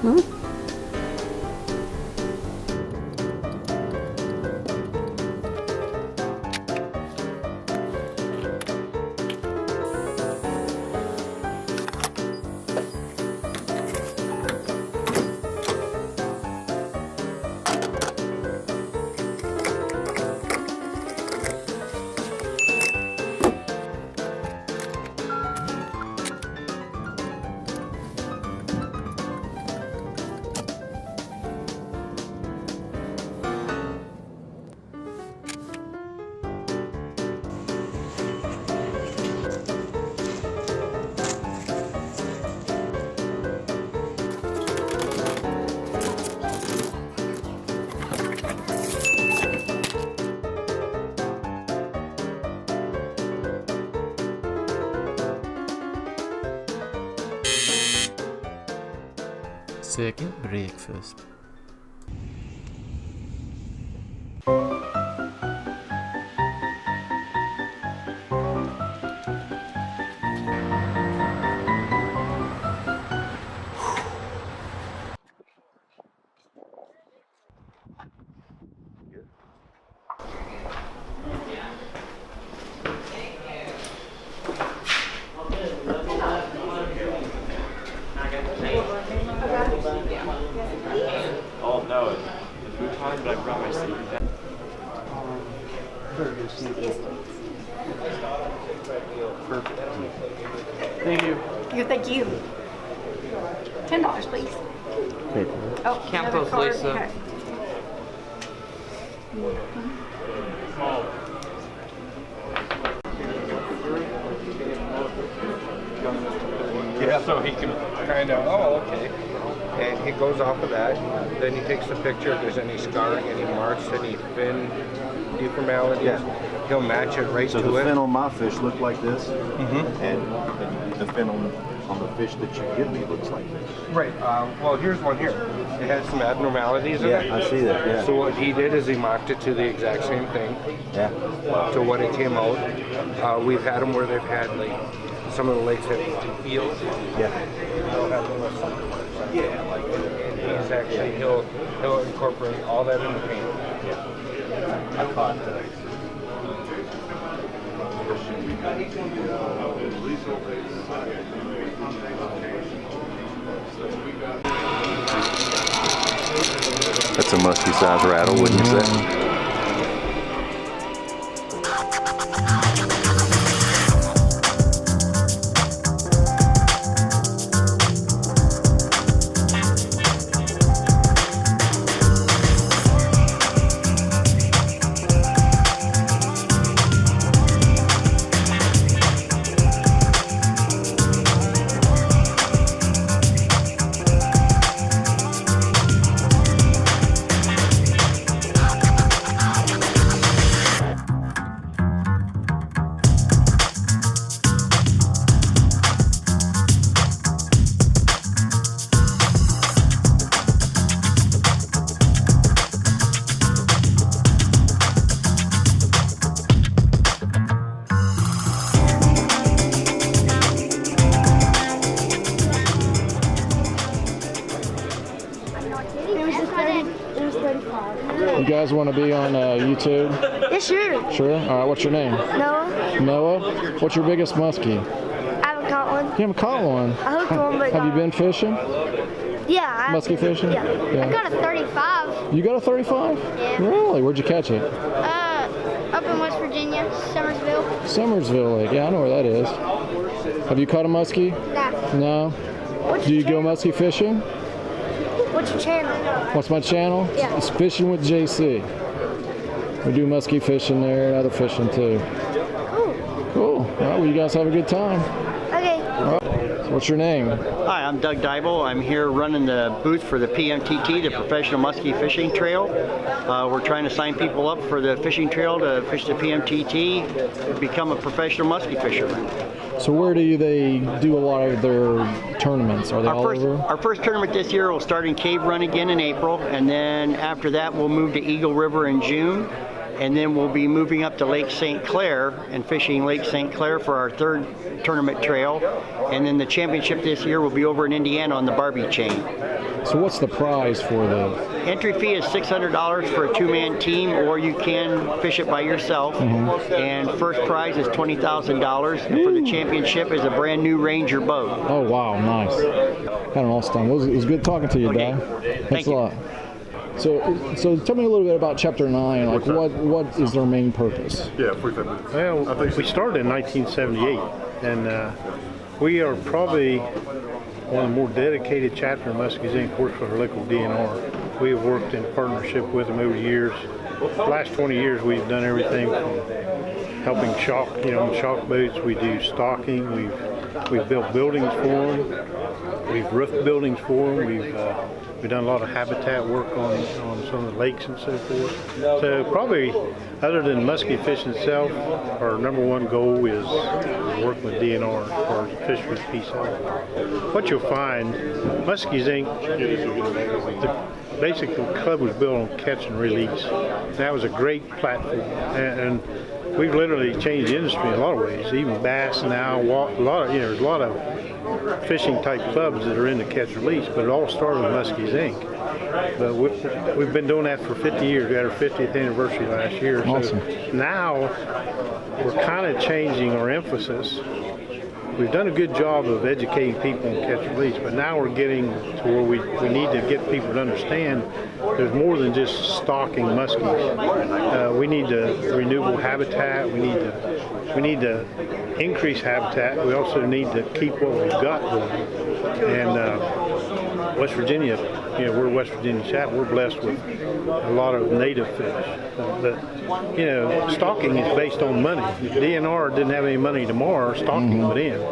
Mm-hmm. Second breakfast. Oh no, it's food time, but I brought my sleeping bag. Perfect. Thank you. Thank you. $10, please. Oh, Can't another post card. Lisa. Okay. Yeah, so he can kind of, oh, okay. And he goes off of that. Then he takes the picture. If there's any scarring, any marks, any fin deformalities, he'll match it right So to the it. fin on my fish look like this, and the fin on the fish that you give me looks like this. Right. Well, here's one here. It has some abnormalities in it. Yeah, I see that. Yeah. So what he did is he mocked it to the exact same thing. Yeah. To what it came out. We've had them where they've had like some of the lakes have eels. Yeah. They'll have little sucker marks. Yeah, like he's actually he'll incorporate all that in the paint. Yeah. I caught that. That's a musky size rattle, wouldn't you say? You guys want to be on YouTube? Yeah, sure. Sure. All right. What's your name? Noah, Noah. What's your biggest muskie? I haven't caught one. You haven't caught one. I hooked one, but Have you been fishing? Yeah. Muskie fishing? Yeah. Yeah. I got a 35. You got a 35? Yeah. Really? Where'd you catch it? Up in West Virginia, Summersville. Summersville Lake. Yeah, I know where that is. Have you caught a muskie? Nah. No. What's Do your you go channel? muskie fishing? What's your channel? What's my channel? Yeah. It's Fishing with JC. We do muskie fishing there and other fishing too. Cool. Cool. All right. Well, you guys have a good time. Okay. All right. So what's your name? Hi, I'm Doug Dible. I'm here running the booth for the PMTT, the Professional Muskie Fishing Trail. We're trying to sign people up for the fishing trail to fish the PMTT, become a professional muskie fisherman. So where do they do a lot of their tournaments? Are they all over? Our first tournament this year will start in Cave Run again in April, and then after that we'll move to Eagle River in June. and then we'll be moving up to Lake St. Clair and fishing Lake St. Clair for our 3rd tournament trail. And then the championship this year will be over in Indiana on the Bobbie chain. So what's the prize for the... Entry fee is $600 for a 2-man team, or you can fish it by yourself. And first prize is $20,000, and for the championship is a brand new Ranger boat. Oh, wow, nice. Had an awesome time. It was good talking to you, Okay. Dad. Thank Thanks a you. lot. So tell me a little bit about Chapter 9. Like, what is their main purpose? Yeah, 45 minutes. Well, we started in 1978, and we are probably one of the more dedicated chapter of Muskies Inc. works for the local DNR. We have worked in partnership with them over the years. The last 20 years, we've done everything from helping shock boats. We do stocking. We've built buildings for them. We've roofed buildings for them. We've done a lot of habitat work on some of the lakes and so forth. So probably, other than muskie fishing itself, our #1 goal is working with DNR for the fishery piece of it. What you'll find, Muskies Inc., basically the club was built on catch and release. That was a great platform, and we've literally changed the industry in a lot of ways. Even bass now, there's a lot of fishing type clubs that are into catch release, but it all started with Muskies Inc. But we've been doing that for 50 years. We had our 50th anniversary last year. Awesome. So now we're kind of changing our emphasis. We've done a good job of educating people on catch and release, but now we're getting to where we need to get people to understand there's more than just stocking muskies. We need renewable habitat. We need to increase habitat. We also need to keep what we've got going. And West Virginia, we're West Virginia chap. We're blessed with a lot of native fish. Stocking is based on money. If DNR didn't have any money tomorrow, stocking would end.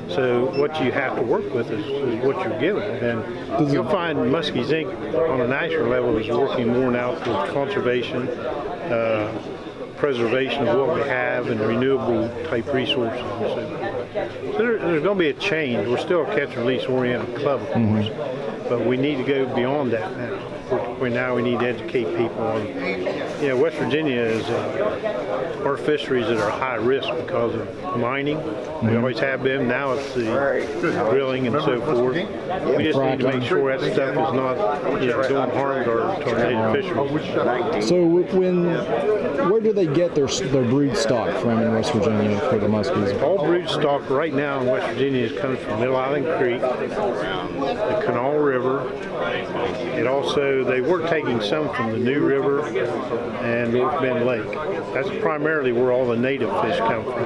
So what you have to work with is what you're given. And you'll find Muskies Inc. on a national level is working more now with conservation, preservation of what we have, and renewable type resources and so forth. So there's going to be a change. We're still a catch and release oriented club, of course, but we need to go beyond that now. Now we need to educate people on, West Virginia is our fisheries that are high risk because of mining. We always have been. Now it's the drilling and so forth. We just need to make sure that stuff is not doing harm to our native fisheries. So where do they get their brood stock from in West Virginia for the muskies? All brood stock right now in West Virginia is coming from Middle Island Creek, the Canal River. It also, they were taking some from the New River and North Bend Lake. That's primarily where all the native fish come from.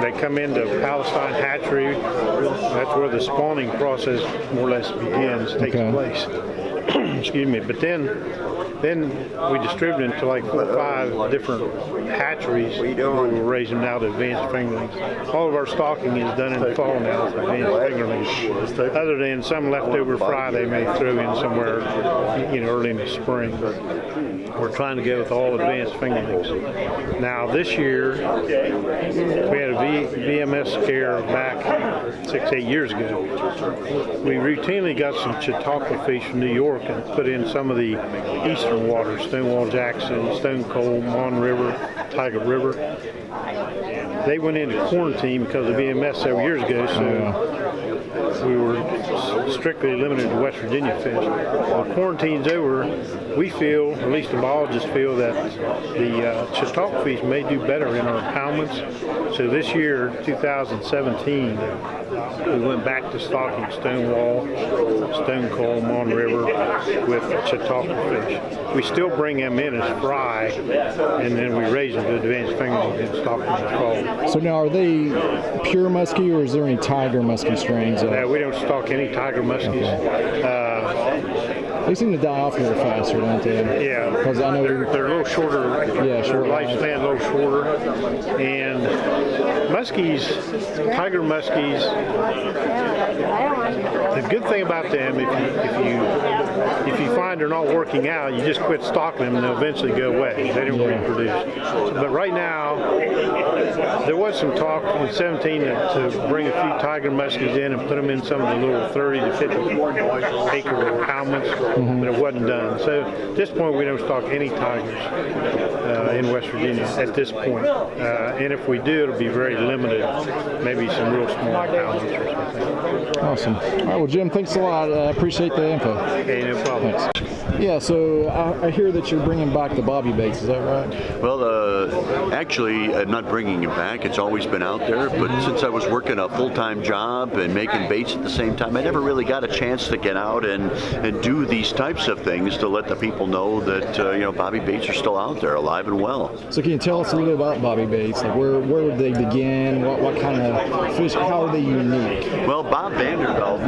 They come into Palestine Hatchery. That's where the spawning process more or less begins, takes place. Excuse me. But then we distribute them to like 4 or 5 different hatcheries where we're raising now to advanced fingerlings. All of our stocking is done in the fall now for advanced fingerlings, other than some leftover fry they may throw in somewhere, early in the spring. But we're trying to go with all advanced fingerlings. Now this year, we had a VMS scare back 6-8 years ago. We routinely got some Chautauqua fish from New York and put in some of the eastern waters, Stonewall Jackson, Stone Cold, Mon River, Tiger River. They went into quarantine because of VMS several years ago, so we were strictly limited to West Virginia fish. When the quarantine's over, we feel, at least the biologists feel, that the Chautauqua fish may do better in our impoundments. So this year, 2017, we went back to stocking Stonewall, Stone Cold, Mon River with Chautauqua fish. We still bring them in as fry, and then we raise them to advanced fingerlings and stock them as fall. So now, are they pure muskie, or is there any tiger muskie strains? No, we don't stock any tiger muskies. They seem to die off a little faster, don't they? Yeah, because I know they're a little shorter. Yeah, short lifespan a little shorter, and muskies, tiger muskies, the good thing about them, if you find they're not working out, you just quit stalking them and they'll eventually go away. They don't reproduce. But right now, there was some talk in 17 to bring a few tiger muskies in and put them in some of the little 30 to 50 acre impoundments, but it wasn't done. So at this point, we don't stalk any tigers in West Virginia at this point. And if we do, it'll be very limited, maybe some real small impoundments or something. Awesome. All right, well, Jim, thanks a lot. I appreciate the info. Okay, no problem. Thanks. Yeah, so I hear that you're bringing back the Bobbie baits. Is that right? Well, actually, I'm not bringing it back. It's always been out there. But since I was working a full-time job and making baits at the same time, I never really got a chance to get out and do these types of things to let the people know that Bobbie baits are still out there, alive and well. So can you tell us a little bit about Bobbie baits? Like where would they begin? What kind of fish? How are they unique? Well, Bob Vanderbilt,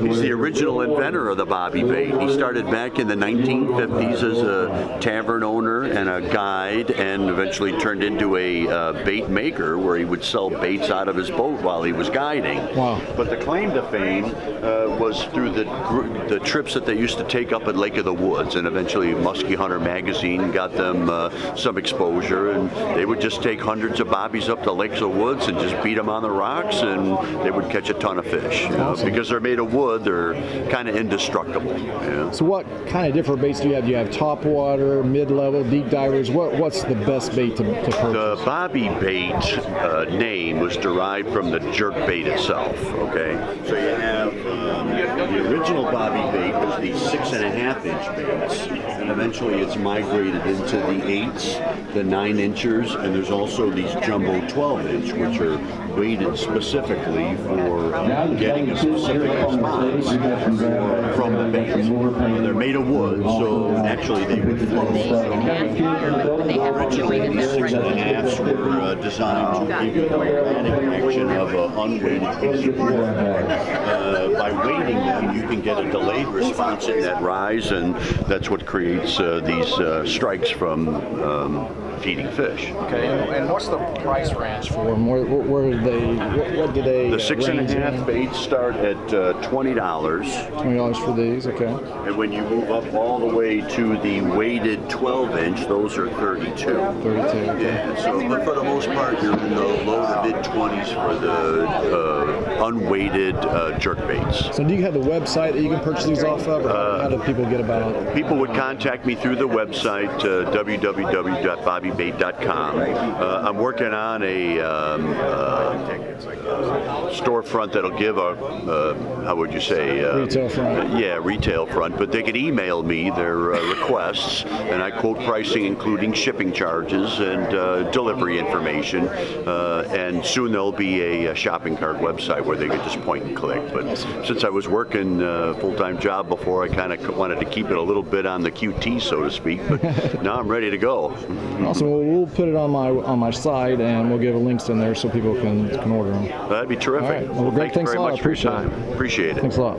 he's the original inventor of the Bobbie bait. He started back in the 1950s as a tavern owner and a guide, and eventually turned into a bait maker where he would sell baits out of his boat while he was guiding. Wow. But the claim to fame was through the trips that they used to take up at Lake of the Woods, and eventually Muskie Hunter magazine got them some exposure, and they would just take hundreds of bobbies up to Lake of the Woods and just beat them on the rocks, and they would catch a ton of fish. Awesome. Because they're made of wood, they're kind of indestructible. So what kind of different baits do you have? Do you have top water, mid-level, deep divers? What's the best bait to purchase? The Bobbie bait name was derived from the jerk bait itself. Okay, so you have the original Bobbie bait was the 6.5-inch baits, and eventually it's migrated into the 8s, the 9 inchers, and there's also these jumbo 12-inch, which are weighted specifically for getting a specific response from the bait. They're made of wood, so naturally they would float. Originally, the 6.5s were designed to give you the automatic action of an unweighted piece of wood. By weighting them, you can get a delayed response in that rise, and that's what creates these strikes from feeding fish. Okay, and what's the price range for them? Where do they? What do they? The 6.5 baits start at $20. $20 for these, okay. And when you move up all the way to the weighted 12-inch, those are $32. 32. Okay. Yeah. So, but for the most part, you're in the low to mid 20s for the unweighted jerk baits. So, do you have the website that you can purchase these off of, or how do people get about it? People would contact me through the website www.bobbiebait.com. I'm working on a storefront that'll give a how would you say retail front. Yeah, retail front, but they could email me their requests, and I quote pricing including shipping charges and delivery information, and soon there'll be a shopping cart website where they could just point and click. But since I was working a full-time job before, I kind of wanted to keep it a little bit on the QT, so to speak, but now I'm ready to go. Awesome. Well, we'll put it on my site, and we'll give links in there so people can order them. That'd be terrific. All right. Well, great. Thanks Thanks very a lot. much for your Appreciate time. it. Appreciate it. Thanks a lot.